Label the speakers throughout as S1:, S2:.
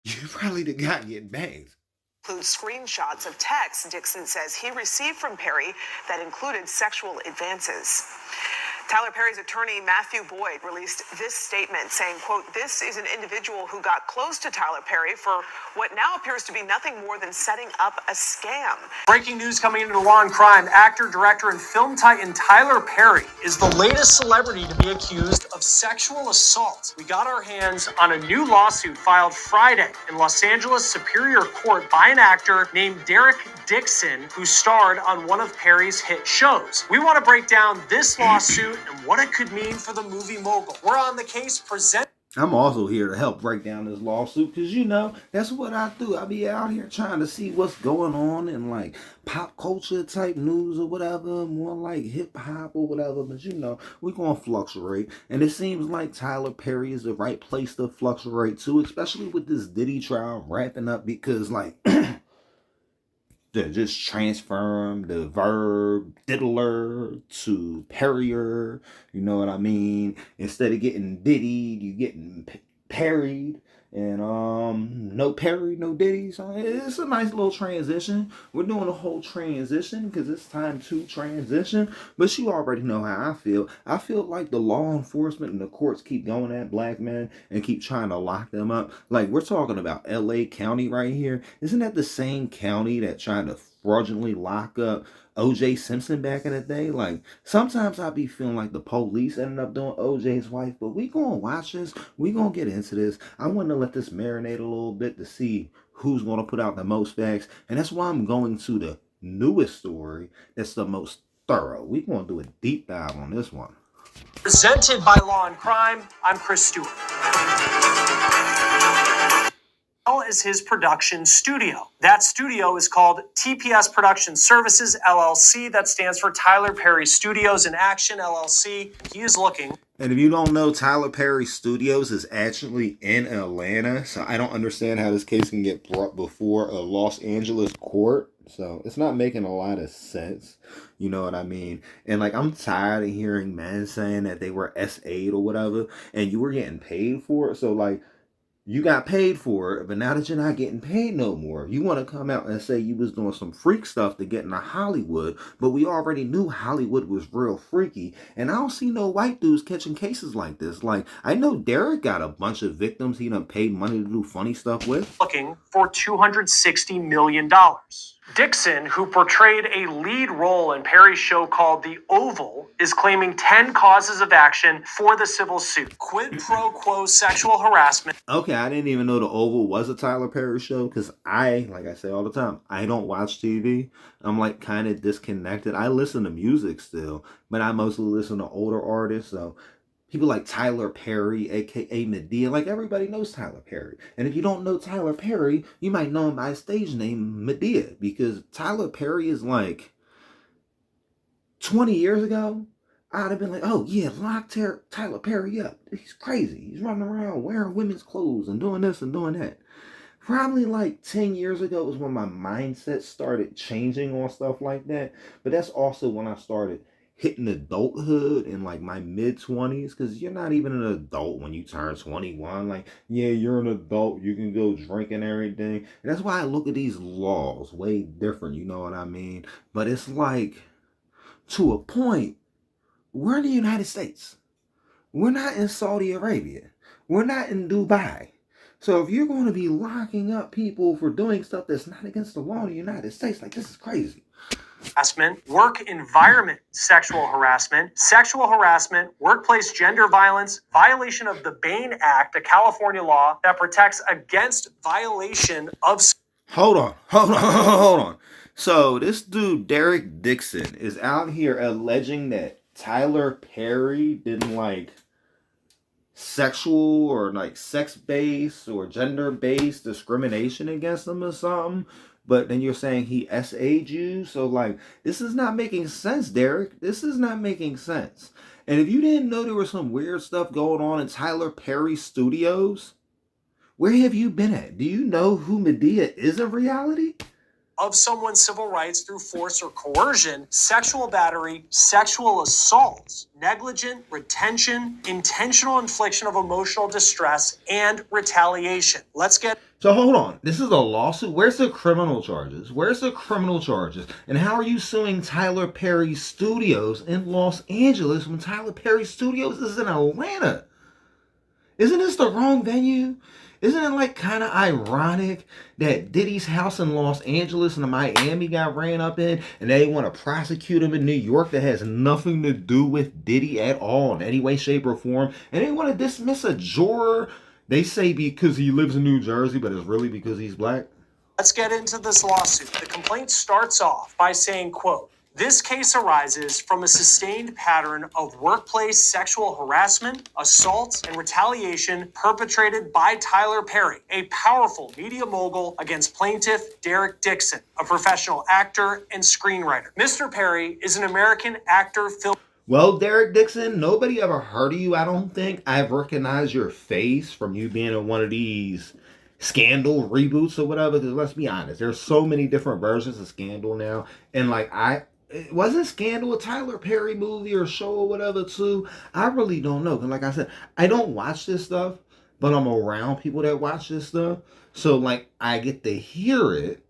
S1: you probably the guy getting banged.
S2: Includes screenshots of texts Dixon says he received from Perry that included sexual advances. Tyler Perry's attorney, Matthew Boyd, released this statement saying, quote, "This is an individual who got close to Tyler Perry for what now appears to be nothing more than setting up a scam."
S3: Breaking news coming into Law and Crime. Actor, director, and film titan Tyler Perry is the latest celebrity to be accused of sexual assault. We got our hands on a new lawsuit filed Friday in Los Angeles Superior Court by an actor named Derick Dixon, who starred on one of Perry's hit shows. We want to break down this lawsuit and what it could mean for the movie mogul. We're on the case present.
S1: I'm also here to help break down this lawsuit because, you know, that's what I do. I be out here trying to see what's going on in, like, pop culture type news or whatever, more like hip-hop or whatever. But, you know, we're going to fluctuate. And it seems like Tyler Perry is the right place to fluctuate, too, especially with this Diddy trial wrapping up because, like... to just transform the verb diddler to perrier, you know what I mean? Instead of getting diddied, you getting parried. And no Perry, no Diddy. So it's a nice little transition. We're doing a whole transition because it's time to transition. But you already know how I feel. I feel like the law enforcement and the courts keep going at black men and keep trying to lock them up. Like, we're talking about LA County right here. Isn't that the same county that tried to fraudulently lock up O.J. Simpson back in the day? Like, sometimes I be feeling like the police ended up doing O.J.'s wife, but we gonna watch this. We gonna get into this. I want to let this marinate a little bit to see who's gonna put out the most facts, and that's why I'm going to the newest story that's the most thorough. We gonna do a deep dive on this one.
S3: Presented by Law and Crime, I'm Chris Stewart. Is his production studio. That studio is called TPS Production Services, LLC. That stands for Tyler Perry Studios in Action, LLC. He is looking.
S1: And if you don't know, Tyler Perry Studios is actually in Atlanta. So I don't understand how this case can get brought before a Los Angeles court. So it's not making a lot of sense. You know what I mean? And like, I'm tired of hearing men saying that they were S8 or whatever, and you were getting paid for it. So like, you got paid for it, but now that you're not getting paid no more, you want to come out and say you was doing some freak stuff to get into Hollywood, but we already knew Hollywood was real freaky, and I don't see no white dudes catching cases like this. Like, I know Derick got a bunch of victims he done paid money to do funny stuff with.
S3: Looking for $260 million. Dixon, who portrayed a lead role in Perry's show called The Oval, is claiming 10 causes of action for the civil suit. Quid pro quo sexual harassment.
S1: Okay, I didn't even know The Oval was a Tyler Perry show because like I say all the time, I don't watch TV. I'm like kind of disconnected. I listen to music still, but I mostly listen to older artists, so... people like Tyler Perry, a.k.a. Madea. Like, everybody knows Tyler Perry. And if you don't know Tyler Perry, you might know him by his stage name, Madea. Because Tyler Perry is like... 20 years ago, I'd have been like, oh, yeah, lock Tyler Perry up. He's crazy. He's running around wearing women's clothes and doing this and doing that. Probably like 10 years ago was when my mindset started changing on stuff like that. But that's also when I started hitting adulthood in like my mid-20s, because you're not even an adult when you turn 21. Like, yeah, you're an adult, you can go drink and everything. And that's why I look at these laws way different, you know what I mean? But it's like, to a point, we're in the United States. We're not in Saudi Arabia. We're not in Dubai. So if you're going to be locking up people for doing stuff that's not against the law in the United States, like, this is crazy.
S3: Harassment, work environment sexual harassment, workplace gender violence, violation of the Bain Act, a California law that protects against violation of...
S1: Hold on. So this dude, Derick Dixon, is out here alleging that Tyler Perry didn't like sexual or like sex-based or gender-based discrimination against him or something. But then you're saying he SA'd you? So, like, this is not making sense, Derick. This is not making sense. And if you didn't know there was some weird stuff going on in Tyler Perry Studios, where have you been at? Do you know who Madea is in reality?
S3: of someone's civil rights through force or coercion, sexual battery, sexual assault, negligent retention, intentional infliction of emotional distress, and retaliation. Let's get...
S1: So hold on. This is a lawsuit. Where's the criminal charges? Where's the criminal charges? And how are you suing Tyler Perry Studios in Los Angeles when Tyler Perry Studios is in Atlanta? Isn't this the wrong venue? Isn't it like kind of ironic that Diddy's house in Los Angeles and Miami got ran up in, and they want to prosecute him in New York that has nothing to do with Diddy at all in any way, shape, or form, and they want to dismiss a juror, they say because he lives in New Jersey, but it's really because he's black?
S3: Let's get into this lawsuit. The complaint starts off by saying, quote, "This case arises from a sustained pattern of workplace sexual harassment, assault, and retaliation perpetrated by Tyler Perry, a powerful media mogul, against plaintiff Derick Dixon, a professional actor and screenwriter. Mr. Perry is an American actor, film..."
S1: Well, Derick Dixon, nobody ever heard of you, I don't think. I've recognized your face from you being in one of these Scandal reboots or whatever, because let's be honest, there's so many different versions of Scandal now, and like wasn't Scandal a Tyler Perry movie or show or whatever too? I really don't know, because like I said, I don't watch this stuff, but I'm around people that watch this stuff, so like I get to hear it.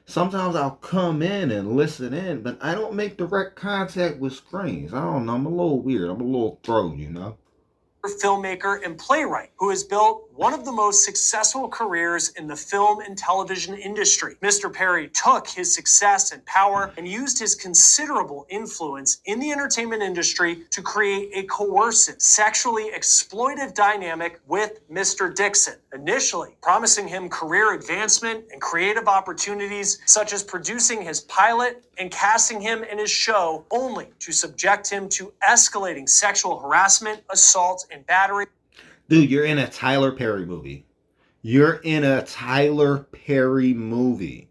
S1: Sometimes I'll come in and listen in, but I don't make direct contact with screens. I don't know, I'm a little weird, I'm a little thrown, you know?
S3: Filmmaker and playwright who has built one of the most successful careers in the film and television industry. Mr. Perry took his success and power and used his considerable influence in the entertainment industry to create a coercive, sexually exploitive dynamic with Mr. Dixon, initially promising him career advancement and creative opportunities such as producing his pilot and casting him in his show, only to subject him to escalating sexual harassment, assault, and battery.
S1: Dude, you're in a Tyler Perry movie. You're in a Tyler Perry movie.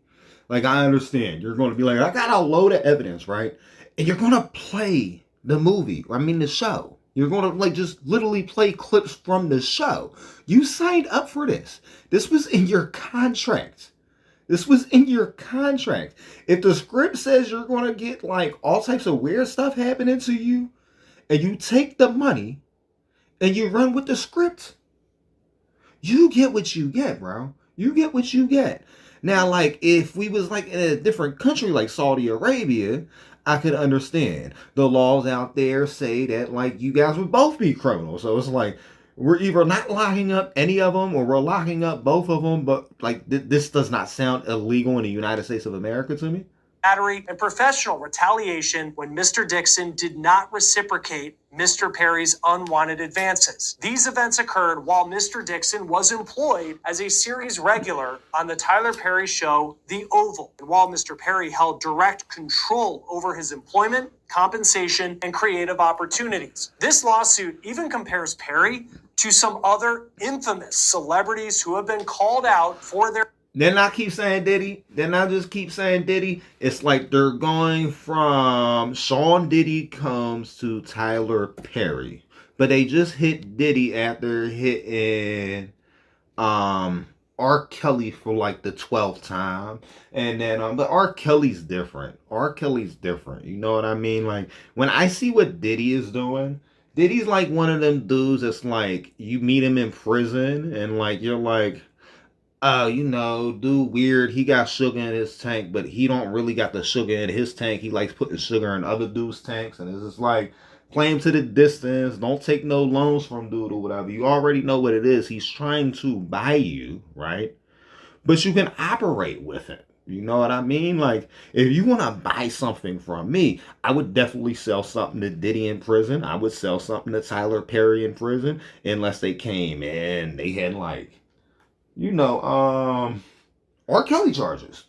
S1: Like, I understand. You're going to be like, I got a load of evidence, right? And you're going to play the movie. I mean, the show. You're going to, like, just literally play clips from the show. You signed up for this. This was in your contract. This was in your contract. If the script says you're going to get, like, all types of weird stuff happening to you, and you take the money, and you run with the script, you get what you get, bro. You get what you get. Now, like, if we was, like, in a different country like Saudi Arabia, I could understand. The laws out there say that, like, you guys would both be criminals. So it's like, we're either not locking up any of them or we're locking up both of them. But, like, this does not sound illegal in the United States of America to me.
S3: Battery and professional retaliation when Mr. Dixon did not reciprocate Mr. Perry's unwanted advances. These events occurred while Mr. Dixon was employed as a series regular on the Tyler Perry show, The Oval, and while Mr. Perry held direct control over his employment, compensation, and creative opportunities. This lawsuit even compares Perry to some other infamous celebrities who have been called out for their...
S1: Then I keep saying Diddy. Then I just keep saying Diddy. It's like they're going from Sean Diddy Combs to Tyler Perry. But they just hit Diddy after hitting R. Kelly for like the 12th time. And then but R. Kelly's different. R. Kelly's different. You know what I mean? Like, when I see what Diddy is doing, Diddy's like one of them dudes that's like, you meet him in prison and like you're like, you know, dude weird, he got sugar in his tank, but he don't really got the sugar in his tank. He likes putting sugar in other dudes' tanks, and it's just like, play him to the distance, don't take no loans from dude or whatever. You already know what it is. He's trying to buy you, right? But you can operate with it. You know what I mean? Like, if you want to buy something from me, I would definitely sell something to Diddy in prison. I would sell something to Tyler Perry in prison, unless they came in, they had like, you know, R. Kelly charges.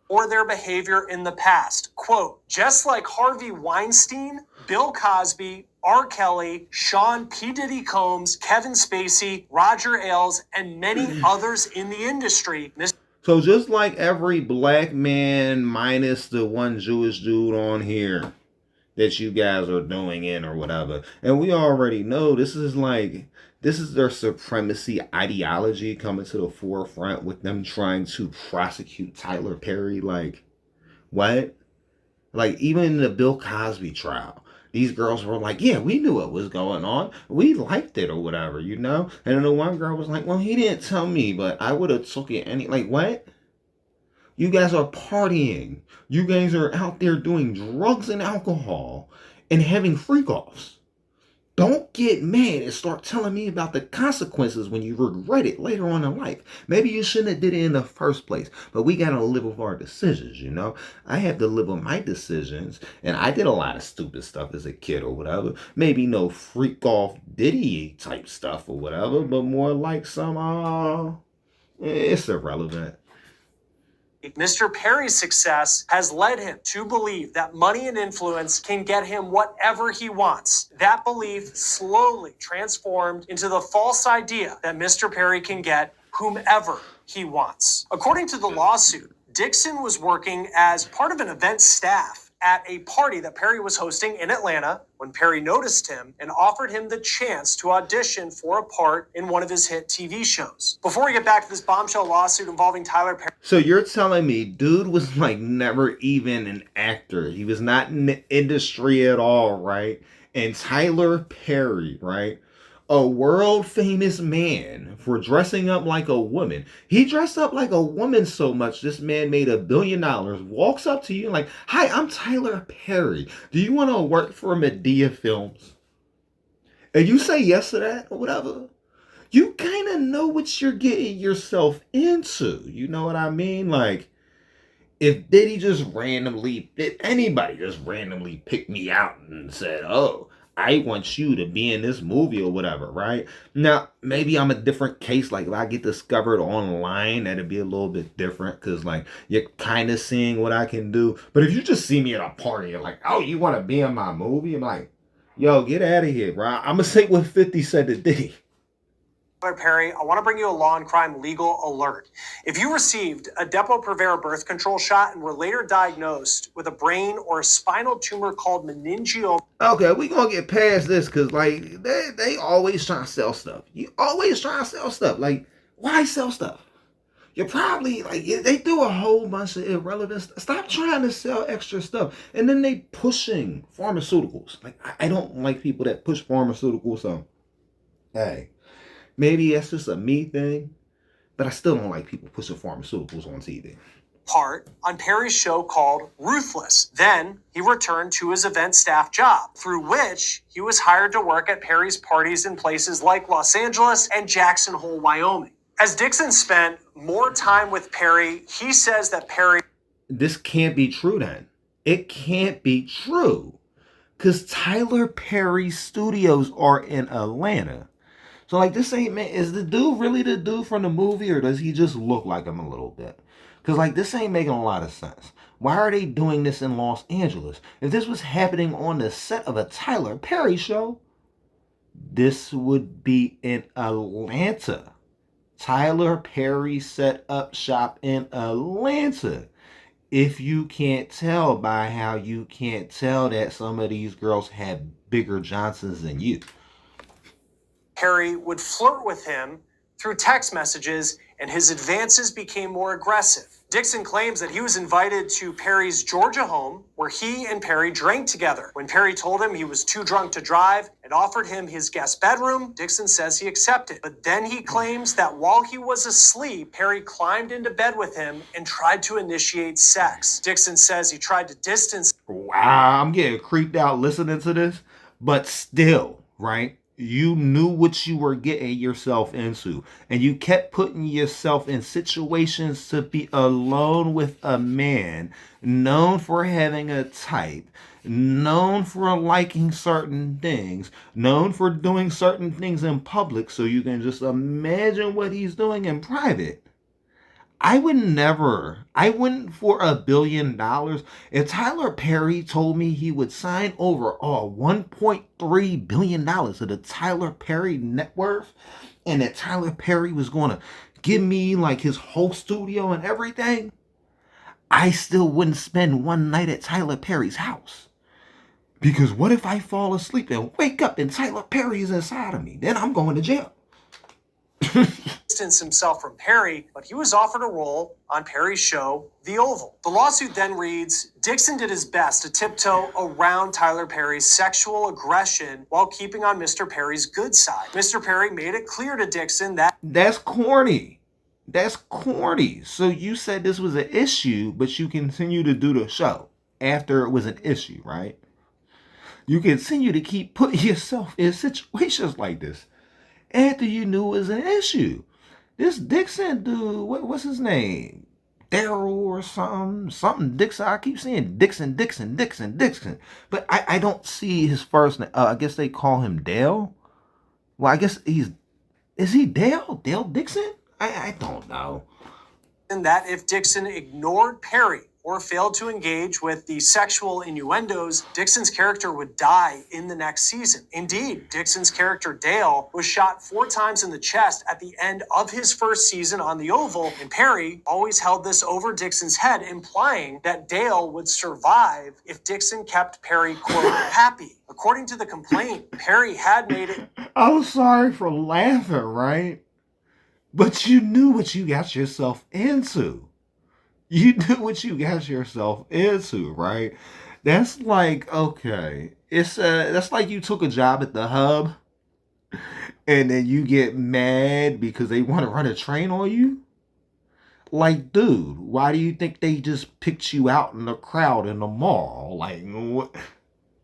S3: Or their behavior in the past. Quote, just like Harvey Weinstein, Bill Cosby, R. Kelly, Sean P. Diddy Combs, Kevin Spacey, Roger Ailes, and many others in the industry.
S1: So just like every black man minus the one Jewish dude on here that you guys are doing in or whatever. And we already know this is their supremacy ideology coming to the forefront with them trying to prosecute Tyler Perry. Like, What? Like, even in the Bill Cosby trial, these girls were like, yeah, we knew what was going on. We liked it or whatever, you know? And then the one girl was like, well, he didn't tell me, but I would have took it any... Like, what? You guys are partying. You guys are out there doing drugs and alcohol and having freak-offs. Don't get mad and start telling me about the consequences when you regret it later on in life. Maybe you shouldn't have did it in the first place, but we got to live with our decisions, you know? I have to live with my decisions, and I did a lot of stupid stuff as a kid or whatever. Maybe no freak-off Diddy type stuff or whatever, but more like some, it's irrelevant.
S3: Mr. Perry's success has led him to believe that money and influence can get him whatever he wants. That belief slowly transformed into the false idea that Mr. Perry can get whomever he wants. According to the lawsuit, Dixon was working as part of an event staff at a party that Perry was hosting in Atlanta when Perry noticed him and offered him the chance to audition for a part in one of his hit TV shows. Before we get back to this bombshell lawsuit involving Tyler Perry...
S1: So you're telling me dude was like never even an actor. He was not in the industry at all, right? And Tyler Perry, right? A world famous man for dressing up like a woman. He dressed up like a woman so much, this man made $1 billion, walks up to you like, hi, I'm Tyler Perry. Do you want to work for Madea Films? And you say yes to that or whatever. You kind of know what you're getting yourself into. You know what I mean? Like, if Diddy just randomly, if anybody just randomly picked me out and said, oh, I want you to be in this movie or whatever, right? Now, maybe I'm a different case. Like, if I get discovered online, that'd be a little bit different because, like, you're kind of seeing what I can do. But if you just see me at a party, you're like, oh, you want to be in my movie? I'm like, yo, get out of here, bro. I'm going to say what 50 said to Diddy.
S3: Perry, I want to bring you a law and crime legal alert. If you received a Depo-Provera birth control shot and were later diagnosed with a brain or a spinal tumor called meningioma...
S1: Okay, we gonna get past this because, like, they always trying to sell stuff. You always trying to sell stuff. Like, why sell stuff? You're probably, like, they do a whole bunch of irrelevant stuff. Stop trying to sell extra stuff. And then they pushing pharmaceuticals. Like, I don't like people that push pharmaceuticals, so, hey. Maybe that's just a me thing, but I still don't like people pushing pharmaceuticals on TV.
S3: Part on Perry's show called Ruthless. Then he returned to his event staff job, through which he was hired to work at Perry's parties in places like Los Angeles and Jackson Hole, Wyoming. As Dixon spent more time with Perry, he says that Perry...
S1: This can't be true then. It can't be true. Because Tyler Perry's studios are in Atlanta. So, like, this ain't, man, is the dude really the dude from the movie, or does he just look like him a little bit? Because, like, this ain't making a lot of sense. Why are they doing this in Los Angeles? If this was happening on the set of a Tyler Perry show, this would be in Atlanta. Tyler Perry set up shop in Atlanta. If you can't tell by how you can't tell that some of these girls have bigger Johnsons than you.
S3: Perry would flirt with him through text messages, and his advances became more aggressive. Dixon claims that he was invited to Perry's Georgia home, where he and Perry drank together. When Perry told him he was too drunk to drive and offered him his guest bedroom, Dixon says he accepted. But then he claims that while he was asleep, Perry climbed into bed with him and tried to initiate sex. Dixon says he tried to distance...
S1: Wow, I'm getting creeped out listening to this, but still, right? You knew what you were getting yourself into, and you kept putting yourself in situations to be alone with a man known for having a type, known for liking certain things, known for doing certain things in public, so you can just imagine what he's doing in private. I wouldn't for $1 billion. If Tyler Perry told me he would sign over $1.3 billion to the Tyler Perry net worth, and that Tyler Perry was going to give me like his whole studio and everything, I still wouldn't spend one night at Tyler Perry's house. Because what if I fall asleep and wake up and Tyler Perry is inside of me? Then I'm going to jail.
S3: Distance himself from Perry, but he was offered a role on Perry's show, The Oval. The lawsuit then reads, Dixon did his best to tiptoe around Tyler Perry's sexual aggression while keeping on Mr. Perry's good side. Mr. Perry made it clear to Dixon that
S1: that's corny. That's corny. So you said this was an issue, but you continue to do the show after it was an issue, right? You continue to keep putting yourself in situations like this after you knew it was an issue. This Dixon dude, what's his name? Daryl or something Dixon. I keep saying Dixon. But I don't see his first name. I guess they call him Dale. Well, I guess is he Dale? Dale Dixon? I don't know.
S3: And that if Dixon ignored Perry or failed to engage with the sexual innuendos, Dixon's character would die in the next season. Indeed, Dixon's character Dale was shot 4 times in the chest at the end of his first season on the Oval, and Perry always held this over Dixon's head, implying that Dale would survive if Dixon kept Perry, quote, happy. According to the complaint, Perry had made it.
S1: I'm sorry for laughing, right? But you knew what you got yourself into. You knew what you got yourself into, right? That's like, okay. That's like you took a job at the hub and then you get mad because they want to run a train on you. Like, dude, why do you think they just picked you out in the crowd in the mall? Like, what?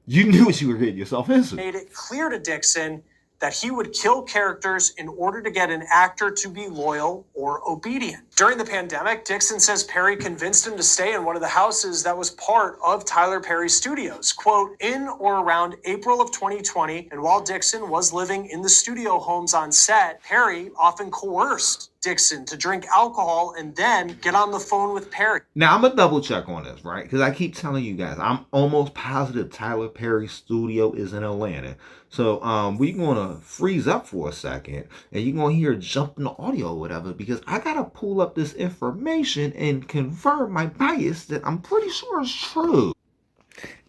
S1: You knew what you were getting yourself into.
S3: Made it clear to Dixon that he would kill characters in order to get an actor to be loyal or obedient. During the pandemic, Dixon says Perry convinced him to stay in one of the houses that was part of Tyler Perry's studios, quote, in or around April of 2020. And while Dixon was living in the studio homes on set, Perry often coerced Dixon to drink alcohol and then get on the phone with Perry.
S1: Now, I'm going to double check on this, right? Because I keep telling you guys, I'm almost positive Tyler Perry's studio is in Atlanta. So we're going to freeze up for a second and you're going to hear jump in the audio or whatever, because I got to pull up this information and confirm my bias that I'm pretty sure is true.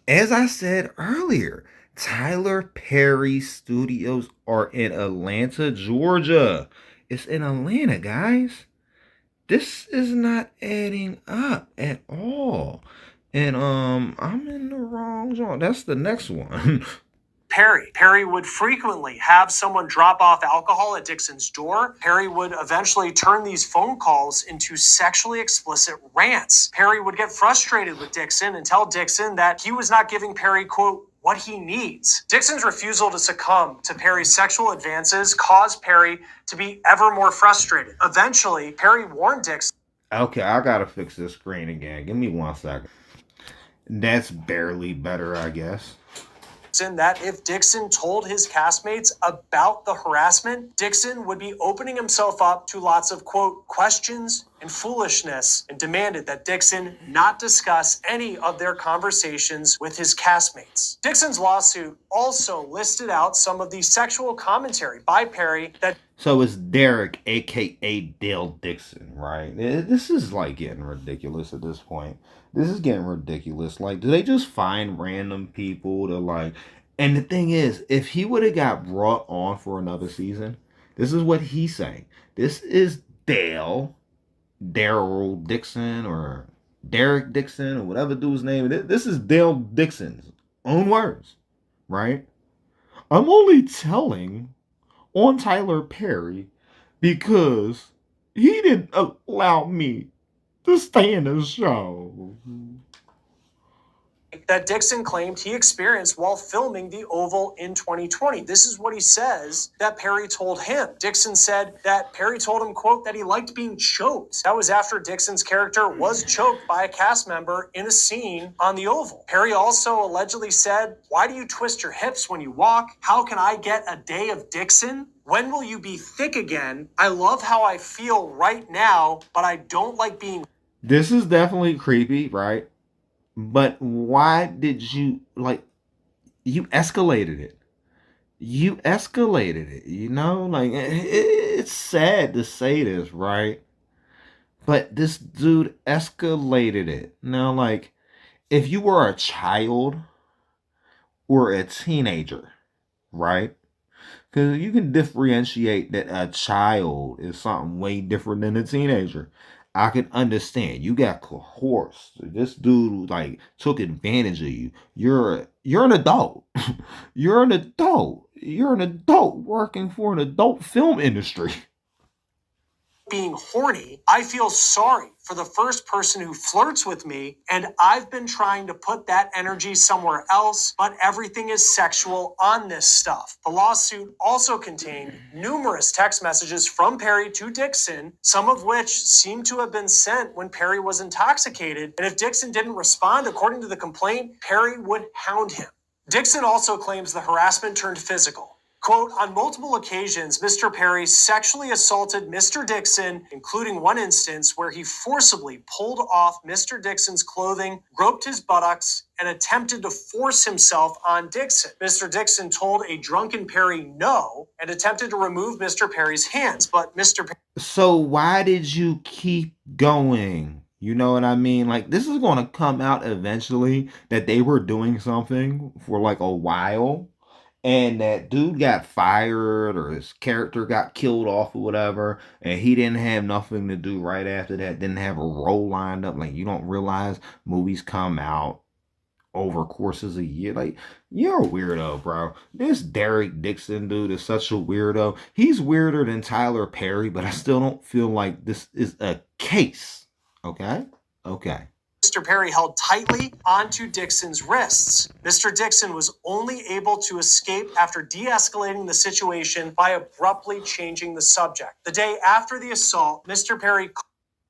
S1: As I said earlier, Tyler Perry Studios are in Atlanta, Georgia. It's in Atlanta, guys. This is not adding up at all. And I'm in the wrong zone. That's the next one.
S3: Perry would frequently have someone drop off alcohol at Dixon's door. Perry would eventually turn these phone calls into sexually explicit rants. Perry would get frustrated with Dixon and tell Dixon that he was not giving Perry, quote, what he needs. Dixon's refusal to succumb to Perry's sexual advances caused Perry to be ever more frustrated. Eventually, Perry warned Dixon.
S1: Okay, I gotta fix this screen again. Give me 1 second. That's barely better, I guess.
S3: That if Dixon told his castmates about the harassment, Dixon would be opening himself up to lots of, quote, questions and foolishness, and demanded that Dixon not discuss any of their conversations with his castmates. Dixon's lawsuit also listed out some of the sexual commentary by Perry that...
S1: So it's Derick, a.k.a. Dale Dixon, right? This is like getting ridiculous at this point. This is getting ridiculous. Like, do they just find random people to like... And the thing is, if he would have got brought on for another season, this is what he's saying. This is Daryl Dixon or Derick Dixon or whatever dude's name. This is Dale Dixon's own words, right? I'm only telling on Tyler Perry because he didn't allow me to stay in the show.
S3: That Dixon claimed he experienced while filming The Oval in 2020. This is what he says that Perry told him. Dixon said that Perry told him, quote, that he liked being choked. That was after Dixon's character was choked by a cast member in a scene on The Oval. Perry also allegedly said, why do you twist your hips when you walk? How can I get a day of Dixon? When will you be thick again? I love how I feel right now, but I don't like being...
S1: This is definitely creepy, right? But why did you, like, you escalated it. You escalated it, you know? Like, it's sad to say this, right? But this dude escalated it. Now, like, if you were a child or a teenager, right? Because you can differentiate that a child is something way different than a teenager. I can understand. You got coerced. This dude like took advantage of you. You're an adult. You're an adult. You're an adult working for an adult film industry.
S3: Being horny, I feel sorry for the first person who flirts with me, and I've been trying to put that energy somewhere else, but everything is sexual on this stuff. The lawsuit also contained numerous text messages from Perry to Dixon, some of which seem to have been sent when Perry was intoxicated, and if Dixon didn't respond according to the complaint, Perry would hound him. Dixon also claims the harassment turned physical. Quote, on multiple occasions, Mr. Perry sexually assaulted Mr. Dixon, including one instance where he forcibly pulled off Mr. Dixon's clothing, groped his buttocks, and attempted to force himself on Dixon. Mr. Dixon told a drunken Perry no and attempted to remove Mr. Perry's hands, but Mr. Perry...
S1: So why did you keep going? You know what I mean? Like, this is going to come out eventually that they were doing something for like a while. And that dude got fired or his character got killed off or whatever. And he didn't have nothing to do right after that. Didn't have a role lined up. Like, you don't realize movies come out over courses of year. Like, you're a weirdo, bro. This Derick Dixon dude is such a weirdo. He's weirder than Tyler Perry, but I still don't feel like this is a case. Okay? Okay.
S3: Mr. Perry held tightly onto Dixon's wrists. Mr. Dixon was only able to escape after de-escalating the situation by abruptly changing the subject. The day after the assault, Mr. Perry...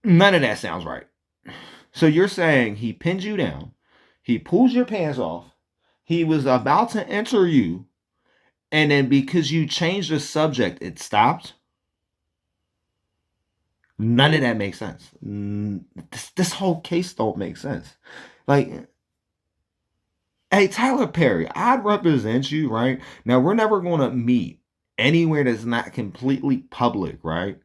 S1: None of that sounds right. So you're saying he pinned you down, he pulls your pants off, he was about to enter you, and then because you changed the subject, it stopped? None of that makes sense. This whole case don't make sense. Like, hey, Tyler Perry, I'd represent you, right? Now, we're never going to meet anywhere that's not completely public, right?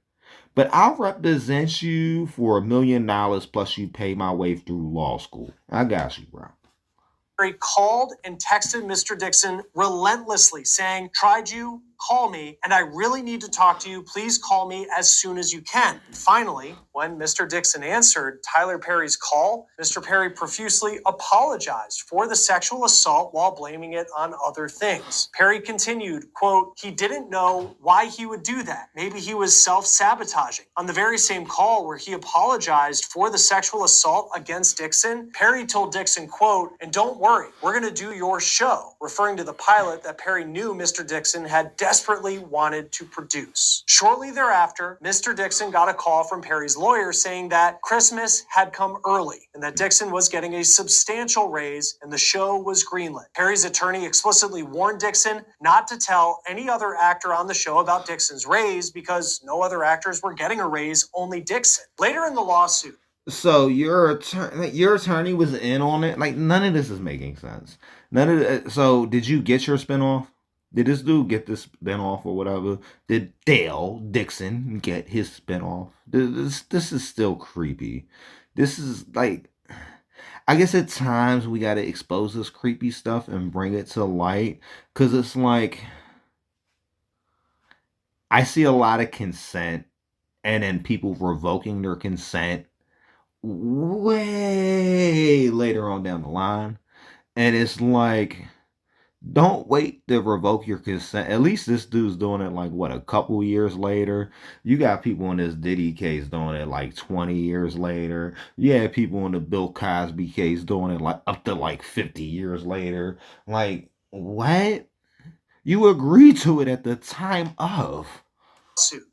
S1: But I'll represent you for $1 million plus you pay my way through law school. I got you, bro.
S3: Perry called and texted Mr. Dixon relentlessly saying, tried you, call me, and I really need to talk to you. Please call me as soon as you can. Finally, when Mr. Dixon answered Tyler Perry's call, Mr. Perry profusely apologized for the sexual assault while blaming it on other things. Perry continued, quote, he didn't know why he would do that. Maybe he was self-sabotaging. On the very same call where he apologized for the sexual assault against Dixon, Perry told Dixon, quote, and don't worry, we're going to do your show, referring to the pilot that Perry knew Mr. Dixon had desperately wanted to produce. Shortly thereafter, Mr. Dixon got a call from Perry's lawyer saying that Christmas had come early and that Dixon was getting a substantial raise and the show was greenlit. Perry's attorney explicitly warned Dixon not to tell any other actor on the show about Dixon's raise because no other actors were getting a raise, only Dixon. Later in the lawsuit,
S1: so your attorney was in on it? Like, none of this is making sense. None of it. So did you get your spinoff? Did this dude get this spinoff or whatever? Did Dale Dixon get his spinoff? This is still creepy. This is like, I guess at times we got to expose this creepy stuff and bring it to light. Because it's like, I see a lot of consent and then people revoking their consent way later on down the line. And it's like, don't wait to revoke your consent. At least this dude's doing it like, what, a couple years later? You got people in this Diddy case doing it like 20 years later. You had people in the Bill Cosby case doing it like up to like 50 years later. Like, what? You agreed to it at the time of.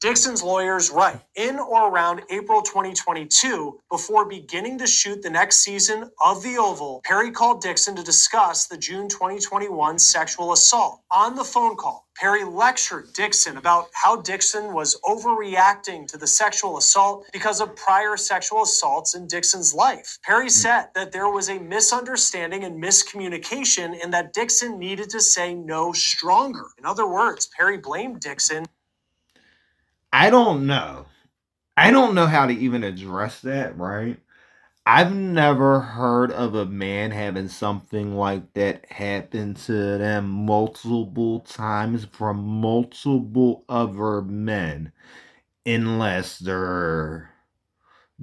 S3: Dixon's lawyers write, in or around April 2022, before beginning to shoot the next season of The Oval, Perry called Dixon to discuss the June 2021 sexual assault. On the phone call, Perry lectured Dixon about how Dixon was overreacting to the sexual assault because of prior sexual assaults in Dixon's life. Perry said that there was a misunderstanding and miscommunication and that Dixon needed to say no stronger. In other words, Perry blamed Dixon.
S1: I don't know. I don't know how to even address that, right? I've never heard of a man having something like that happen to them multiple times from multiple other men, unless they're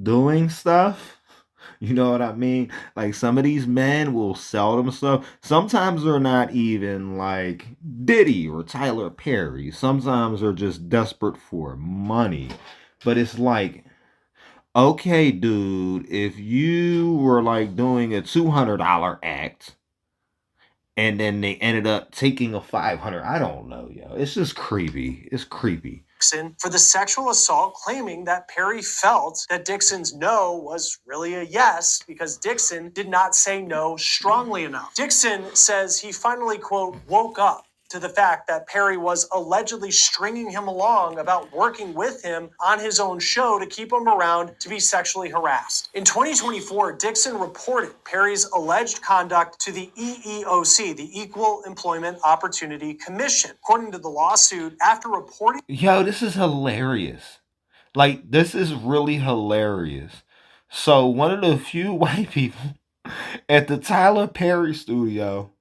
S1: doing stuff. You know what I mean? Like some of these men will sell them stuff. Sometimes they're not even like Diddy or Tyler Perry. Sometimes they're just desperate for money. But it's like, okay, dude, if you were like doing a $200 act and then they ended up taking a 500, I don't know, yo. It's just creepy. It's creepy.
S3: Dixon for the sexual assault, claiming that Perry felt that Dixon's no was really a yes because Dixon did not say no strongly enough. Dixon says he finally, quote, woke up to the fact that Perry was allegedly stringing him along about working with him on his own show to keep him around to be sexually harassed. In 2024, Dixon reported Perry's alleged conduct to the EEOC, the Equal Employment Opportunity Commission. According to the lawsuit, after reporting...
S1: Yo, this is hilarious. Like, this is really hilarious. So, one of the few white people at the Tyler Perry studio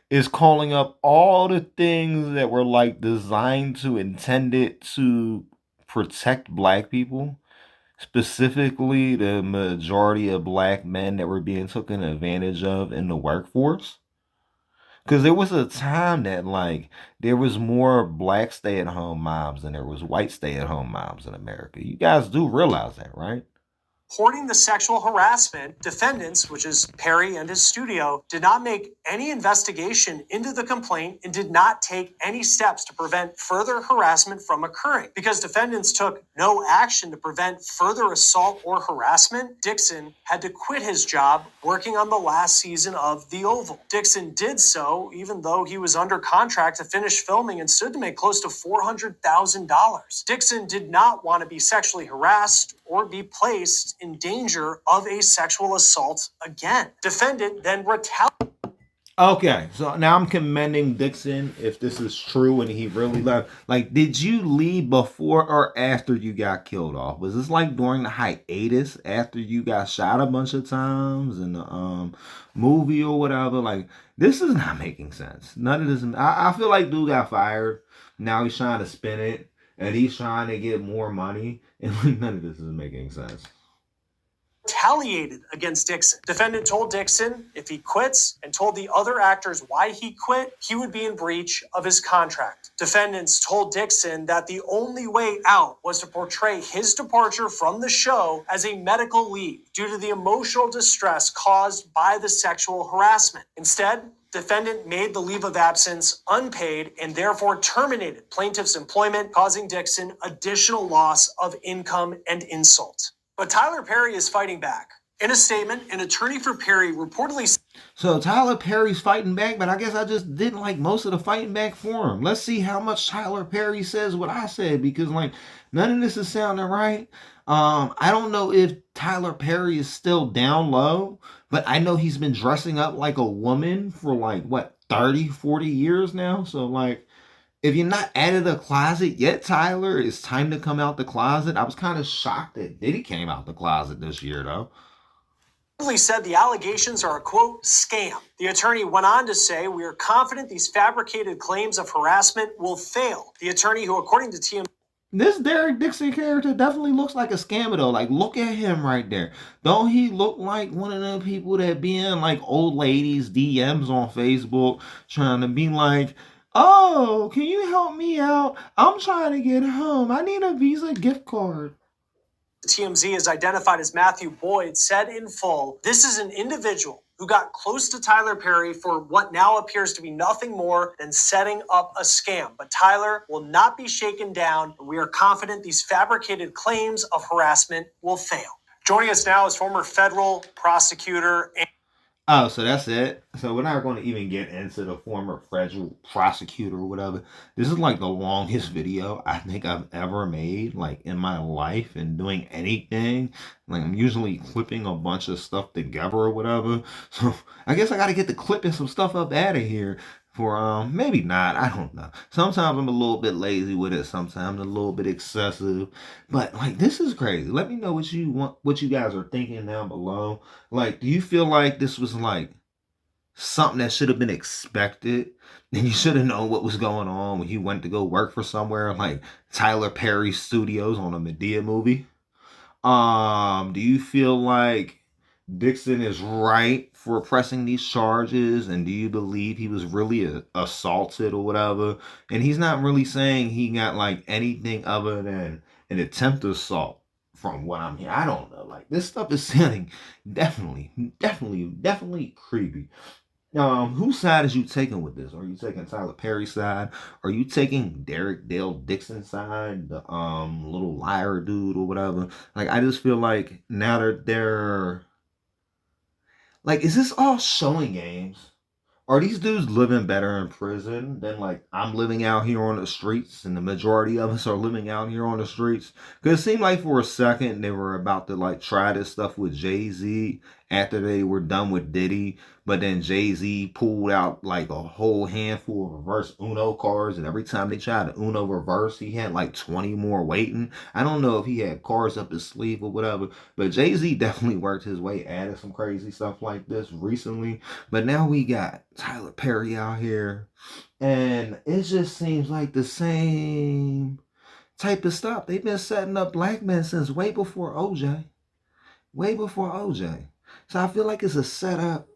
S1: is calling up all the things that were like designed to intended to protect black people, specifically the majority of black men that were being taken advantage of in the workforce. Because there was a time that like there was more black stay-at-home moms than there was white stay-at-home moms in America. You guys do realize that, right?
S3: Reporting the sexual harassment, defendants, which is Perry and his studio, did not make any investigation into the complaint and did not take any steps to prevent further harassment from occurring. Because defendants took no action to prevent further assault or harassment, Dixon had to quit his job working on the last season of The Oval. Dixon did so even though he was under contract to finish filming and stood to make close to $400,000. Dixon did not want to be sexually harassed or be placed in danger of a sexual assault again. Defendant then retaliated.
S1: Okay, so now I'm commending Dixon if this is true and he really left. Like, did you leave before or after you got killed off? Was this like during the hiatus after you got shot a bunch of times in the movie or whatever? Like, this is not making sense. None of this. I feel like dude got fired. Now he's trying to spin it and he's trying to get more money. And like, none of this is making sense.
S3: Retaliated against Dixon. Defendant told Dixon if he quits and told the other actors why he quit, he would be in breach of his contract. Defendants told Dixon that the only way out was to portray his departure from the show as a medical leave due to the emotional distress caused by the sexual harassment. Instead, defendant made the leave of absence unpaid and therefore terminated plaintiff's employment, causing Dixon additional loss of income and insult. But Tyler Perry is fighting back. In a statement, an attorney for Perry reportedly...
S1: So Tyler Perry's fighting back, but I guess I just didn't like most of the fighting back for him. Let's see how much Tyler Perry says what I said, because like none of this is sounding right. I don't know if Tyler Perry is still down low, but I know he's been dressing up like a woman for like, what, 30, 40 years now? So like, if you're not out of the closet yet, Tyler, it's time to come out the closet. I was kind of shocked that Diddy came out the closet this year, though.
S3: Said the allegations are a, quote, scam. The attorney went on to say, we are confident these fabricated claims of harassment will fail. The attorney who, according to TMZ...
S1: This Derick Dixon character definitely looks like a scammer, though. Like, look at him right there. Don't he look like one of them people that be in, like, old ladies' DMs on Facebook trying to be like... Oh, can you help me out? I'm trying to get home. I need a Visa gift card.
S3: TMZ is identified as Matthew Boyd, said in full, this is an individual who got close to Tyler Perry for what now appears to be nothing more than setting up a scam. But Tyler will not be shaken down, and we are confident these fabricated claims of harassment will fail. Joining us now is former federal prosecutor and...
S1: Oh, so that's it? So we're not going to even get into the former federal prosecutor or whatever. This is like the longest video I think I've ever made, like in my life and doing anything. Like I'm usually clipping a bunch of stuff together or whatever. So I guess I got to get the clipping some stuff up out of here. for maybe not, I don't know. Sometimes I'm a little bit lazy with it, sometimes a little bit excessive, but like this is crazy. Let me know what you guys are thinking down below. Like, do you feel like this was like something that should have been expected, and you should have known what was going on when you went to go work for somewhere like Tyler Perry Studios on a Madea movie? Do you feel like Dixon is right for pressing these charges, and do you believe he was really assaulted or whatever? And he's not really saying he got like anything other than an attempt assault from what I'm hearing. I don't know. Like, this stuff is sounding definitely creepy. Whose side is you taking with this? Are you taking Tyler Perry's side? Are you taking Derick Dixon's side, the little liar dude or whatever? Like, I just feel like now they're like, is this all showing games? Are these dudes living better in prison than like I'm living out here on the streets, and the majority of us are living out here on the streets? Because it seemed like for a second they were about to like try this stuff with Jay-Z after they were done with Diddy, but then Jay-Z pulled out like a whole handful of reverse Uno cards, and every time they tried to Uno reverse, he had like 20 more waiting. I don't know if he had cards up his sleeve or whatever, but Jay-Z definitely worked his way out of some crazy stuff like this recently. But now we got Tyler Perry out here, and it just seems like the same type of stuff. They've been setting up black men since way before OJ. Way before OJ. So I feel like it's a setup,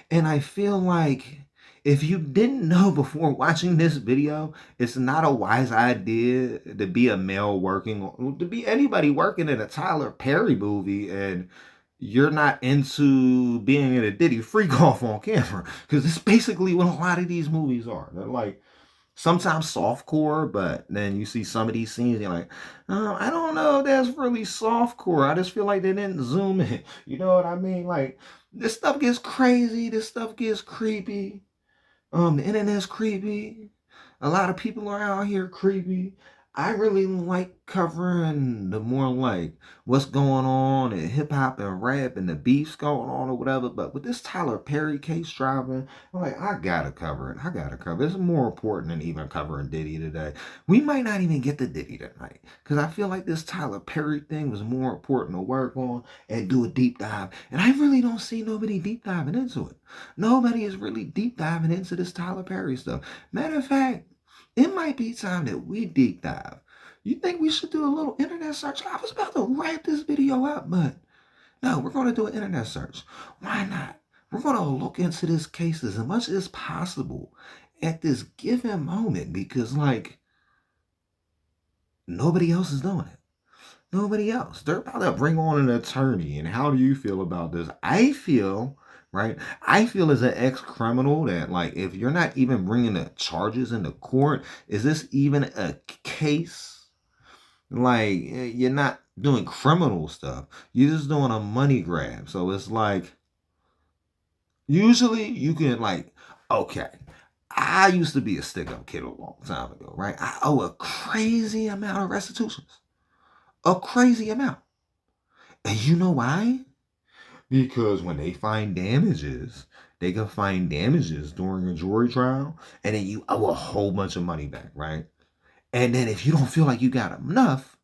S1: and I feel like if you didn't know before watching this video, it's not a wise idea to be a male to be anybody working in a Tyler Perry movie, and you're not into being in a Diddy freak off on camera, because it's basically what a lot of these movies are. They're like sometimes softcore, but then you see some of these scenes, you're like, I don't know if that's really softcore. I just feel like they didn't zoom in. You know what I mean? Like, this stuff gets crazy. This stuff gets creepy. The internet's creepy. A lot of people are out here creepy. I really like covering the more like what's going on in hip hop and rap and the beefs going on or whatever. But with this Tyler Perry case driving, I'm like, I gotta cover it. I gotta cover it. It's more important than even covering Diddy today. We might not even get to Diddy tonight, because I feel like this Tyler Perry thing was more important to work on and do a deep dive. And I really don't see nobody deep diving into it. Nobody is really deep diving into this Tyler Perry stuff. Matter of fact, it might be time that we deep dive. You think we should do a little internet search? I was about to wrap this video up, but no, we're going to do an internet search. Why not? We're going to look into this case as much as possible at this given moment, because like nobody else is doing it. Nobody else. They're about to bring on an attorney. And how do you feel about this? I feel as an ex-criminal that, like, if you're not even bringing the charges into court, is this even a case? Like, you're not doing criminal stuff. You're just doing a money grab. So it's like, usually you can, like, okay, I used to be a stick-up kid a long time ago, right? I owe a crazy amount of restitutions. A crazy amount. And you know why? Because when they find damages, they can find damages during a jury trial, and then you owe a whole bunch of money back, right? And then if you don't feel like you got enough,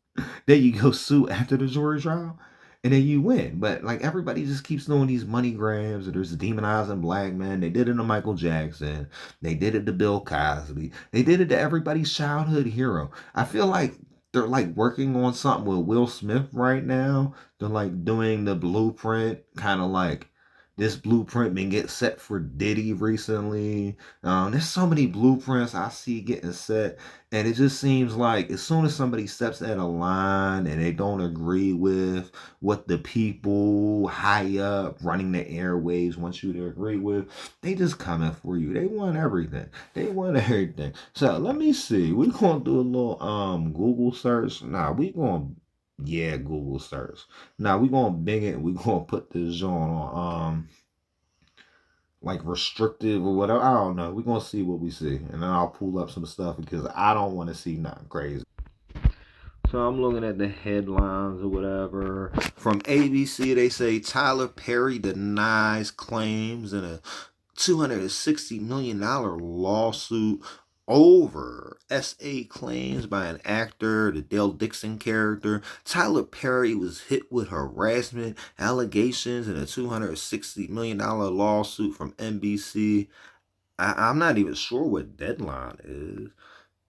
S1: then you go sue after the jury trial, and then you win. But like, everybody just keeps doing these money grabs, and there's demonizing black men. They did it to Michael Jackson. They did it to Bill Cosby. They did it to everybody's childhood hero. I feel like they're like working on something with Will Smith right now. They're like doing the blueprint, kind of like this blueprint been get set for Diddy recently. There's so many blueprints I see getting set, and it just seems like as soon as somebody steps at a line and they don't agree with what the people high up running the airwaves want you to agree with, they just coming for you. They want everything. They want everything. So let me see. We're gonna do a little Google search. Google search. Now we're gonna bing it. We're gonna put this on like restrictive or whatever. I don't know. We're gonna see what we see, and then I'll pull up some stuff because I don't want to see nothing crazy. So I'm looking at the headlines or whatever. From ABC, they say Tyler Perry denies claims in a $260 million lawsuit over SA claims by an actor, the Dale Dixon character. Tyler Perry was hit with harassment allegations in a $260 million lawsuit from NBC. I'm not even sure what deadline is.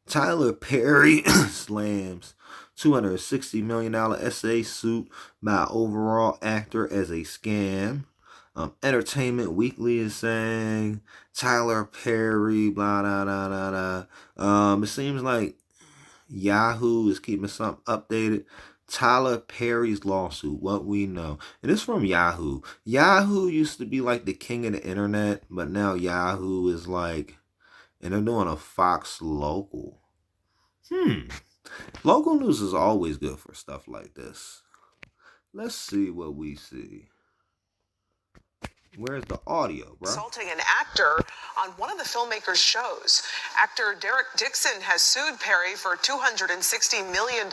S1: Tyler Perry slams $260 million SA suit by overall actor as a scam. Entertainment Weekly is saying Tyler Perry, blah, blah, blah, blah, blah. It seems like Yahoo is keeping something updated. Tyler Perry's lawsuit, what we know. And it's from Yahoo. Yahoo used to be like the king of the internet, but now Yahoo is like, and they're doing a Fox local. Local news is always good for stuff like this. Let's see what we see. Where's the audio, bro?
S2: Assaulting an actor on one of the filmmaker's shows. Actor Derick Dixon has sued Perry for $260 million.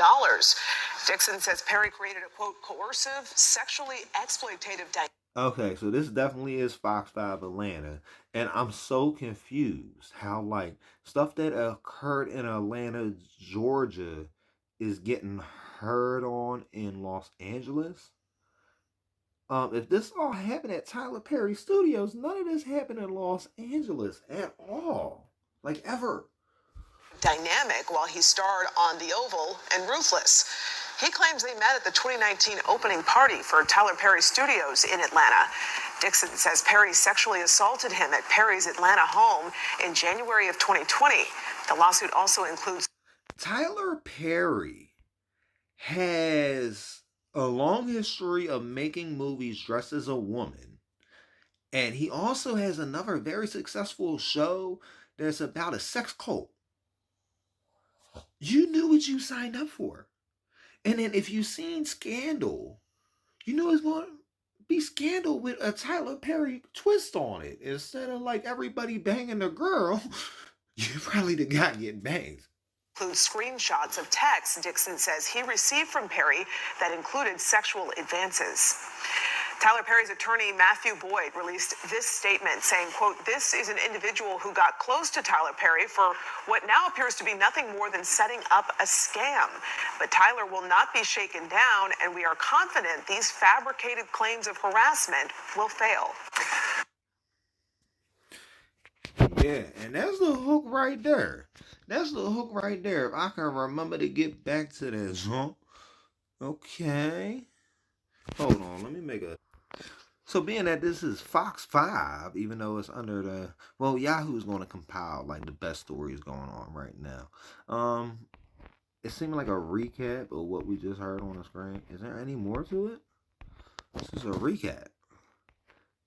S2: Dixon says Perry created a, quote, coercive, sexually exploitative dynamic.
S1: Okay, so this definitely is Fox 5 Atlanta. And I'm so confused how, like, stuff that occurred in Atlanta, Georgia is getting heard on in Los Angeles. If this all happened at Tyler Perry Studios, none of this happened in Los Angeles at all. Like, ever.
S2: Dynamic while he starred on The Oval and Ruthless. He claims they met at the 2019 opening party for Tyler Perry Studios in Atlanta. Dixon says Perry sexually assaulted him at Perry's Atlanta home in January of 2020. The lawsuit also includes...
S1: Tyler Perry has a long history of making movies dressed as a woman. And he also has another very successful show that's about a sex cult. You knew what you signed up for. And then if you've seen Scandal, you know it's going to be Scandal with a Tyler Perry twist on it. Instead of like everybody banging the girl, you probably the guy getting banged.
S2: Includes screenshots of texts Dixon says he received from Perry that included sexual advances. Tyler Perry's attorney, Matthew Boyd, released this statement saying, quote, this is an individual who got close to Tyler Perry for what now appears to be nothing more than setting up a scam. But Tyler will not be shaken down, and we are confident these fabricated claims of harassment will fail.
S1: Yeah, and that's the hook right there. That's the hook right there. If I can remember to get back to this, huh? Okay. Hold on, let me make a... So being that this is Fox 5, even though it's under the... Well, Yahoo's going to compile, like, the best stories going on right now. It seemed like a recap of what we just heard on the screen. Is there any more to it? This is a recap.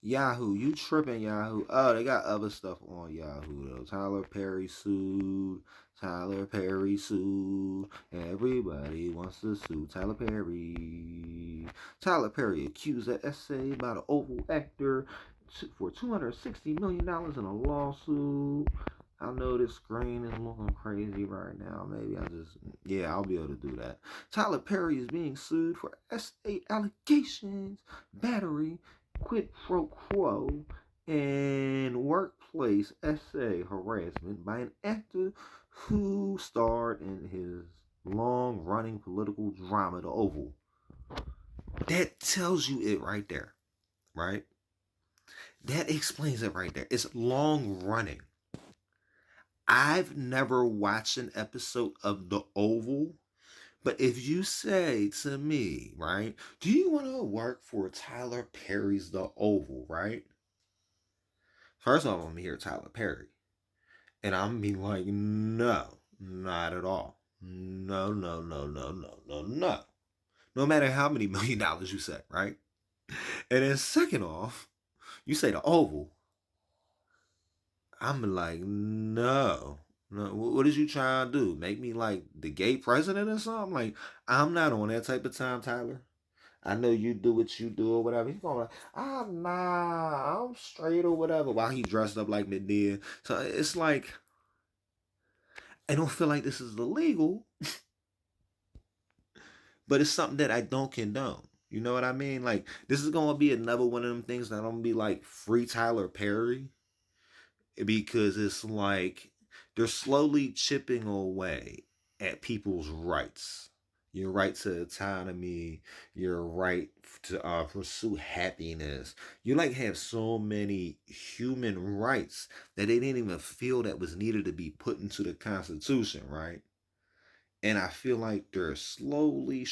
S1: Yahoo, you tripping, Yahoo. Oh, they got other stuff on Yahoo, though. Tyler Perry sued. Tyler Perry sued. Everybody wants to sue Tyler Perry. Tyler Perry accused of essay by the Oval actor for $260 million in a lawsuit. I know this screen is looking crazy right now. Maybe I'll be able to do that. Tyler Perry is being sued for SA allegations, battery, quid pro quo, and workplace SA harassment by an actor who starred in his long-running political drama, The Oval. That tells you it right there, right? That explains it right there. It's long-running. I've never watched an episode of The Oval, but if you say to me, right, do you want to work for Tyler Perry's The Oval, right? First of all, I'm going to hear Tyler Perry. And I'm going to be like, no, not at all. No. No matter how many $1 million you say, right? And then second off, you say The Oval. I'm like, no. What is you trying to do? Make me like the gay president or something? Like, I'm not on that type of time, Tyler. I know you do what you do or whatever. He's going like, I'm straight or whatever. While he dressed up like Madea. So it's like, I don't feel like this is illegal. But it's something that I don't condone. You know what I mean? Like, this is going to be another one of them things that I'm going to be like, free Tyler Perry. because it's like they're slowly chipping away at people's rights. Your right to autonomy, your right to pursue happiness. You like have so many human rights that they didn't even feel that was needed to be put into the Constitution, right? And I feel like they're slowly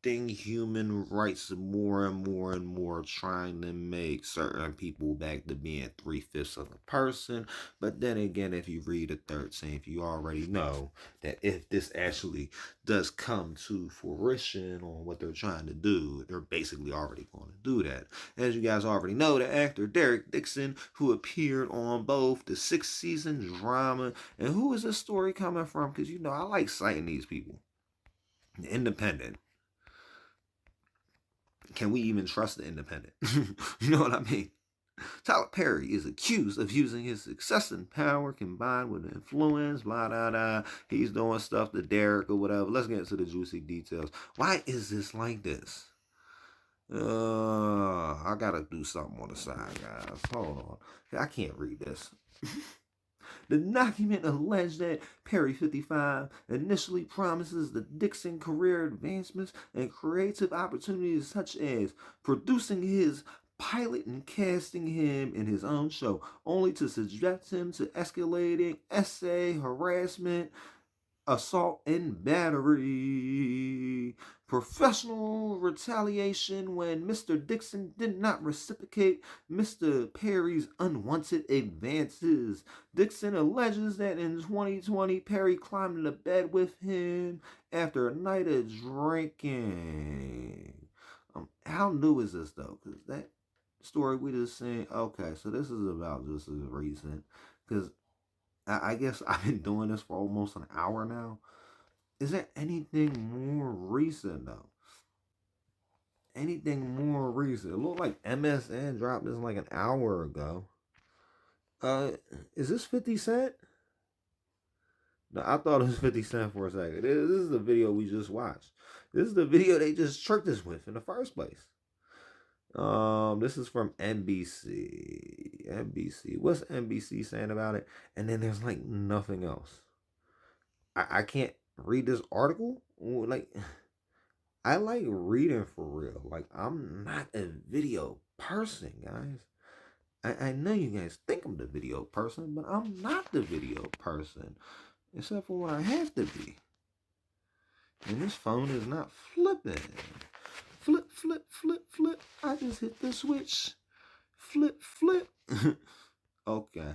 S1: restricting human rights more and more and more, trying to make certain people back to being 3/5 of a person. But then again, if you read the 13th, you already know that if this actually does come to fruition on what they're trying to do, they're basically already going to do that. As you guys already know, the actor Derick Dixon, who appeared on both the 6th season drama, and who is this story coming from? Because you know I like citing these people. The Independent. Can we even trust the Independent? You know what I mean? Tyler Perry is accused of using his success and power combined with influence, blah, blah, blah. He's doing stuff to Derick or whatever. Let's get into the juicy details. Why is this like this? I gotta do something on the side, guys. Hold on. I can't read this. The document alleged that Perry, 55, initially promises the Dixon career advancements and creative opportunities such as producing his pilot and casting him in his own show, only to subject him to escalating essay harassment, assault and battery, professional retaliation when Mr. Dixon did not reciprocate Mr. Perry's unwanted advances. Dixon alleges that in 2020, Perry climbed into bed with him after a night of drinking. How new is this though? Because that story we just seen, okay, so this is about just as recent, because I guess I've been doing this for almost an hour now. Is there anything more recent though? Anything more recent? It looked like MSN dropped this like an hour ago. Is this 50 Cent? No, I thought it was 50 Cent for a second. This is the video we just watched. This is the video they just tricked us with in the first place. This is from NBC. NBC. What's NBC saying about it? And then there's like nothing else. I can't read this article. Like, I like reading for real. Like, I'm not a video person, guys. I know you guys think I'm the video person, but I'm not the video person. Except for when I have to be. And this phone is not flipping. Flip, flip, flip, flip. I just hit the switch. Flip, flip. Okay.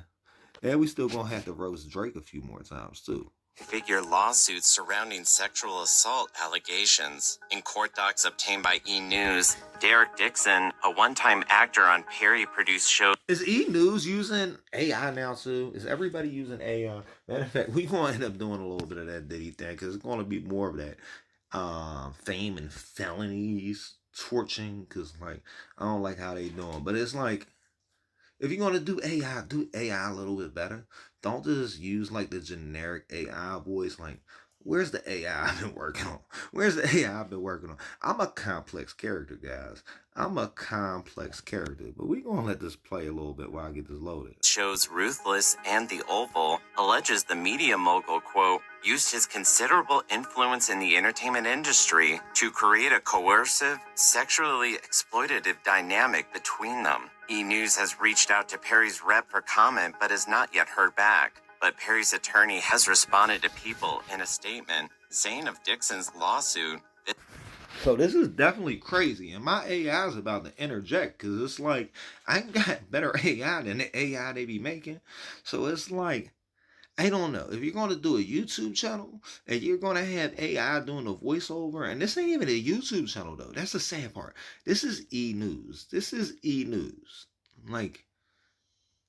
S1: And we still gonna have to roast Drake a few more times, too.
S4: Figure lawsuits surrounding sexual assault allegations. In court docs obtained by E! News, Derick Dixon, a one-time actor on Perry-produced show.
S1: Is E! News using AI now, too? Is everybody using AI? Matter of fact, we're gonna end up doing a little bit of that Diddy thing, because it's gonna be more of that fame and felonies, torching, because, like, I don't like how they doing. But it's like, if you're going to do AI a little bit better. Don't just use, like, the generic AI voice. Like, where's the AI I've been working on? Where's the AI I've been working on? I'm a complex character, guys. I'm a complex character. But we're going to let this play a little bit while I get this loaded.
S4: Shows Ruthless and The Oval alleges the media mogul, quote, used his considerable influence in the entertainment industry to create a coercive, sexually exploitative dynamic between them. E! News has reached out to Perry's rep for comment but has not yet heard back. But Perry's attorney has responded to People in a statement saying of Dixon's lawsuit.
S1: So this is definitely crazy, and my AI is about to interject, because it's like, I got better AI than the AI they be making. So it's like, I don't know. If you're going to do a YouTube channel, and you're going to have AI doing a voiceover, and this ain't even a YouTube channel, though. That's the sad part. This is E! News. This is E! News. Like,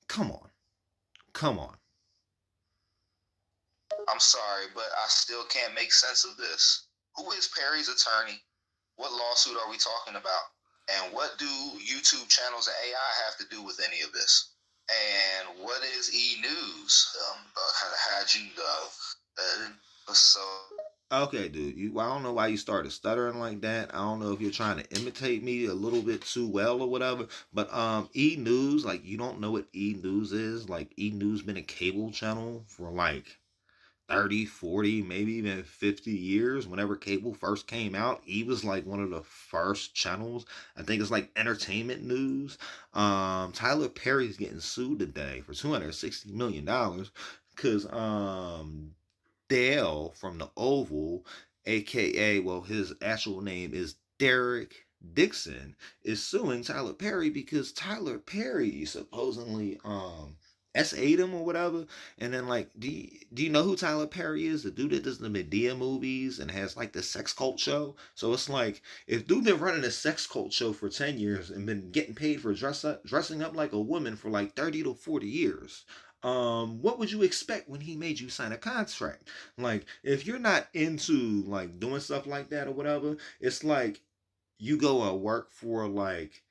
S1: come on. Come on.
S5: I'm sorry, but I still can't make sense of this. Who is Perry's attorney? What lawsuit are we talking about? And what do YouTube channels and AI have to do with any of this? And what is E! News? How'd you know? So
S1: Okay, dude. I don't know why you started stuttering like that. I don't know if you're trying to imitate me a little bit too well or whatever. But E News, like you don't know what E News is. Like E News been a cable channel for like 30, 40, maybe even 50 years. Whenever cable first came out, E was like one of the first channels. I think it's like entertainment news. Tyler Perry's getting sued today for $260 million because Dale from the Oval, aka, well, his actual name is Derick Dixon, is suing Tyler Perry because Tyler Perry supposedly S8 him or whatever. And then like, do you know who Tyler Perry is? The dude that does the Madea movies and has like the sex cult show. So it's like, if dude been running a sex cult show for 10 years and been getting paid for dressing up like a woman for like 30 to 40 years, what would you expect when he made you sign a contract? Like, if you're not into like doing stuff like that or whatever, it's like you go and work for like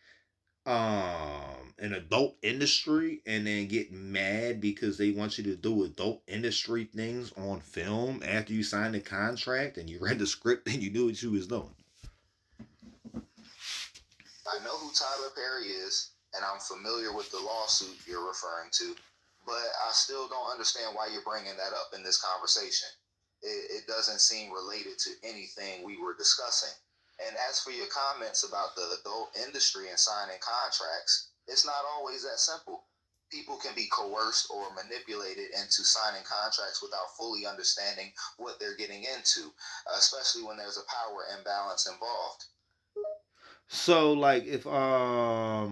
S1: an adult industry and then get mad because they want you to do adult industry things on film after you signed the contract and you read the script and you knew what you was doing.
S5: I know who Tyler Perry is, and I'm familiar with the lawsuit you're referring to, but I still don't understand why you're bringing that up in this conversation. It doesn't seem related to anything we were discussing. And as for your comments about the adult industry and signing contracts, it's not always that simple. People can be coerced or manipulated into signing contracts without fully understanding what they're getting into, especially when there's a power imbalance involved.
S1: So like if I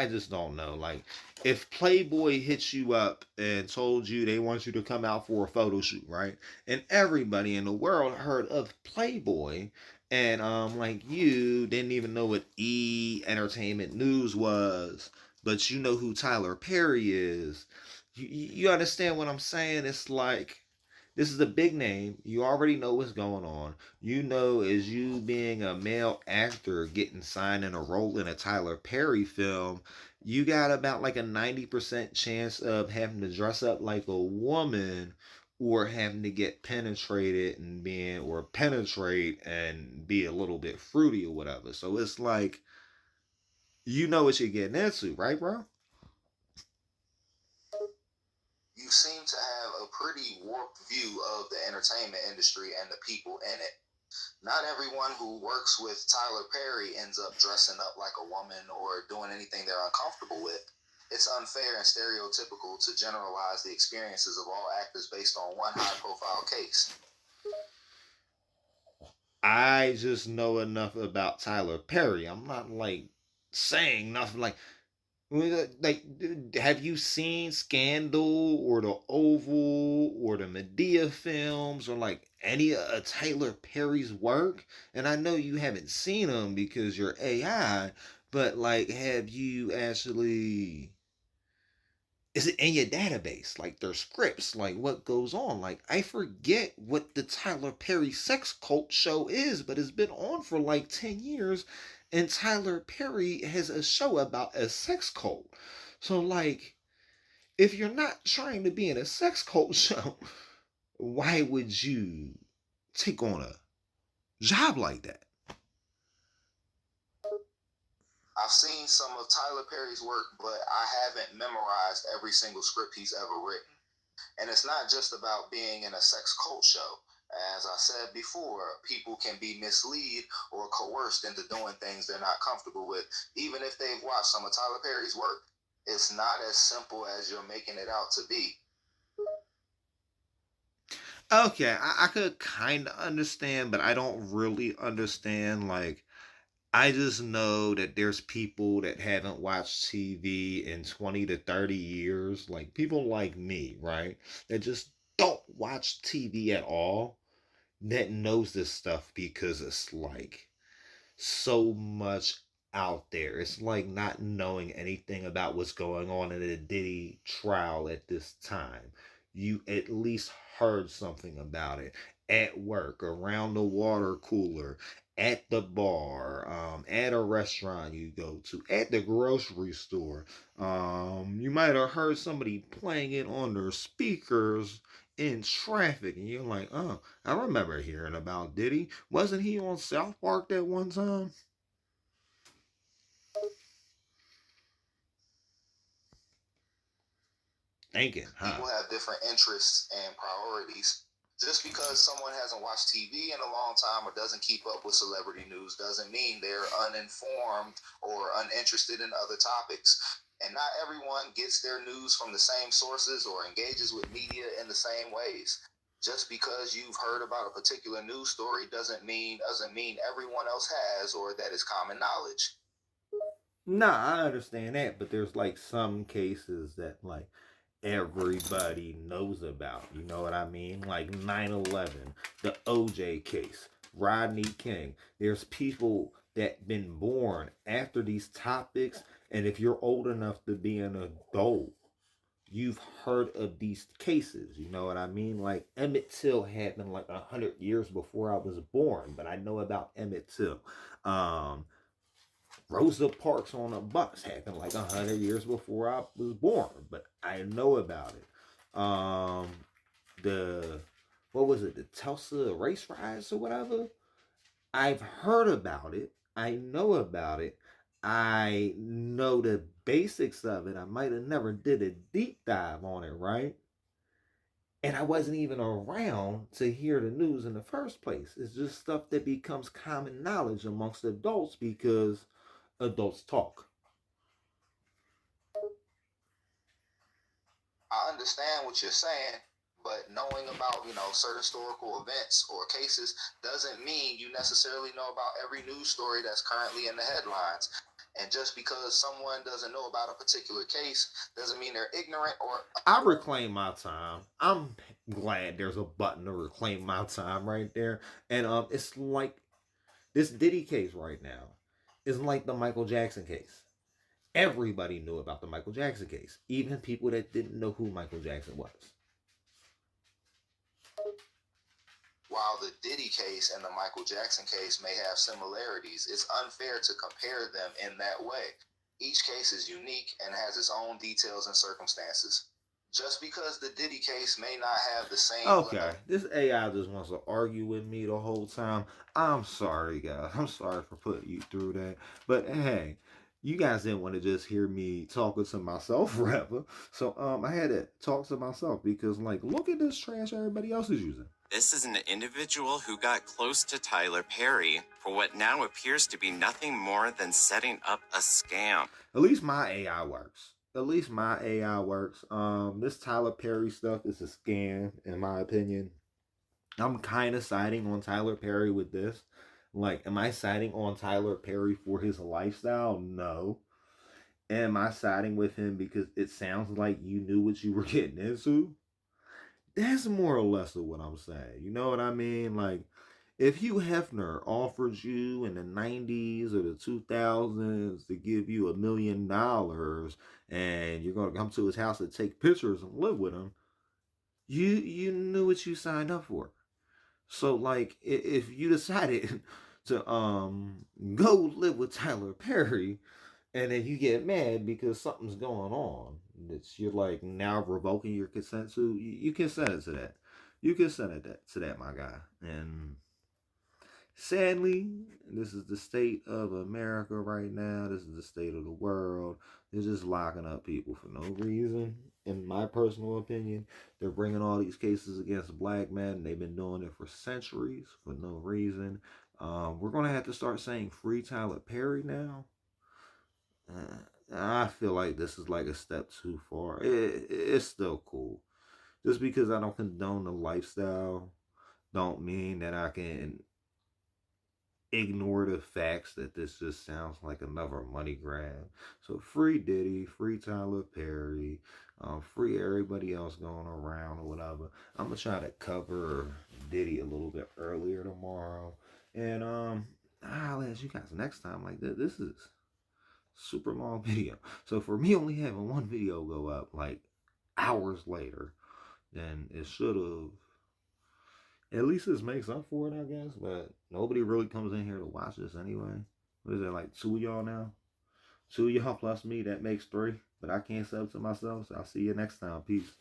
S1: just don't know. Like if Playboy hits you up and told you they want you to come out for a photo shoot, right? And everybody in the world heard of Playboy, and like you didn't even know what E Entertainment News was, but you know who Tyler Perry is. You understand what I'm saying? It's like this is a big name. You already know what's going on. You know, as you being a male actor getting signed in a role in a Tyler Perry film, you got about like a 90% chance of having to dress up like a woman or having to get penetrated and or penetrate and be a little bit fruity or whatever. So it's like, you know what you're getting into, right, bro?
S5: You seem to have a pretty warped view of the entertainment industry and the people in it. Not everyone who works with Tyler Perry ends up dressing up like a woman or doing anything they're uncomfortable with. It's unfair and stereotypical to generalize the experiences of all actors based on one high-profile case.
S1: I just know enough about Tyler Perry. I'm not like saying nothing like have you seen Scandal or the Oval or the Madea films or like any of Tyler Perry's work? And I know you haven't seen them because you're AI, but like have you actually, is it in your database? Like their scripts, like what goes on? Like I forget what the Tyler Perry sex cult show is, but it's been on for like 10 years. And Tyler Perry has a show about a sex cult. So like, if you're not trying to be in a sex cult show, why would you take on a job like that?
S5: I've seen some of Tyler Perry's work, but I haven't memorized every single script he's ever written. And it's not just about being in a sex cult show. As I said before, people can be misled or coerced into doing things they're not comfortable with, even if they've watched some of Tyler Perry's work. It's not as simple as you're making it out to be.
S1: Okay, I could kind of understand, but I don't really understand. Like, I just know that there's people that haven't watched TV in 20 to 30 years. Like people like me, right? That just don't watch TV at all. That knows this stuff because it's like so much out there. It's like not knowing anything about what's going on in the Diddy trial at this time. You at least heard something about it at work, around the water cooler, at the bar, at a restaurant you go to, at the grocery store. You might have heard somebody playing it on their speakers in traffic, and you're like, oh, I remember hearing about Diddy. Wasn't he on South Park that one time? Thinking, huh?
S5: People have different interests and priorities. Just because someone hasn't watched TV in a long time or doesn't keep up with celebrity news doesn't mean they're uninformed or uninterested in other topics. And not everyone gets their news from the same sources or engages with media in the same ways. Just because you've heard about a particular news story doesn't mean everyone else has or that it's common knowledge.
S1: Nah, I understand that, but there's like some cases that like everybody knows about. You know what I mean? Like 9/11, the OJ case, Rodney King. There's people that been born after these topics, and if you're old enough to be an adult, you've heard of these cases. You know what I mean? Like Emmett Till happened like 100 years before I was born, but I know about Emmett Till. Rosa Parks on a bus happened like 100 years before I was born, but I know about it. What was it? The Tulsa race riots or whatever? I've heard about it. I know about it. I know the basics of it. I might have never did a deep dive on it, right? And I wasn't even around to hear the news in the first place. It's just stuff that becomes common knowledge amongst adults because adults talk.
S5: I understand what you're saying, but knowing about, certain historical events or cases doesn't mean you necessarily know about every news story that's currently in the headlines. And just because someone doesn't know about a particular case doesn't mean they're ignorant or...
S1: I reclaim my time. I'm glad there's a button to reclaim my time right there. And it's like this Diddy case right now is like the Michael Jackson case. Everybody knew about the Michael Jackson case, even people that didn't know who Michael Jackson was.
S5: While the Diddy case and the Michael Jackson case may have similarities, it's unfair to compare them in that way. Each case is unique and has its own details and circumstances. Just because the Diddy case may not have the same...
S1: Okay, this AI just wants to argue with me the whole time. I'm sorry, guys. I'm sorry for putting you through that. But hey, you guys didn't want to just hear me talking to myself forever. So I had to talk to myself because, like, look at this trash everybody else is using.
S4: This is an individual who got close to Tyler Perry for what now appears to be nothing more than setting up a scam.
S1: At least my AI works. At least my AI works. This Tyler Perry stuff is a scam, in my opinion. I'm kind of siding on Tyler Perry with this. Like, am I siding on Tyler Perry for his lifestyle? No. Am I siding with him because it sounds like you knew what you were getting into? That's more or less of what I'm saying. You know what I mean? Like, if Hugh Hefner offered you in the 90s or the 2000s to give you $1 million and you're going to come to his house and take pictures and live with him, you knew what you signed up for. So, like, if you decided to go live with Tyler Perry and then you get mad because something's going on that you're like now revoking your consent to, you consented to that. You consented to that, my guy. And sadly, this is the state of America right now. This is the state of the world. They're just locking up people for no reason. In my personal opinion, they're bringing all these cases against black men. They've been doing it for centuries for no reason. We're going to have to start saying free Tyler Perry now. I feel like this is like a step too far. It's still cool. Just because I don't condone the lifestyle don't mean that I can ignore the facts that this just sounds like another money grab. So free Diddy, free Tyler Perry, free everybody else going around or whatever. I'm gonna try to cover Diddy a little bit earlier tomorrow, and I'll ask you guys next time. Like this is super long video, so for me only having one video go up like hours later, then it should have. At least this makes up for it, I guess. But nobody really comes in here to watch this anyway. What is it, like 2 of y'all now? 2 of y'all plus me, that makes 3. But I can't sub to myself, so I'll see you next time. Peace.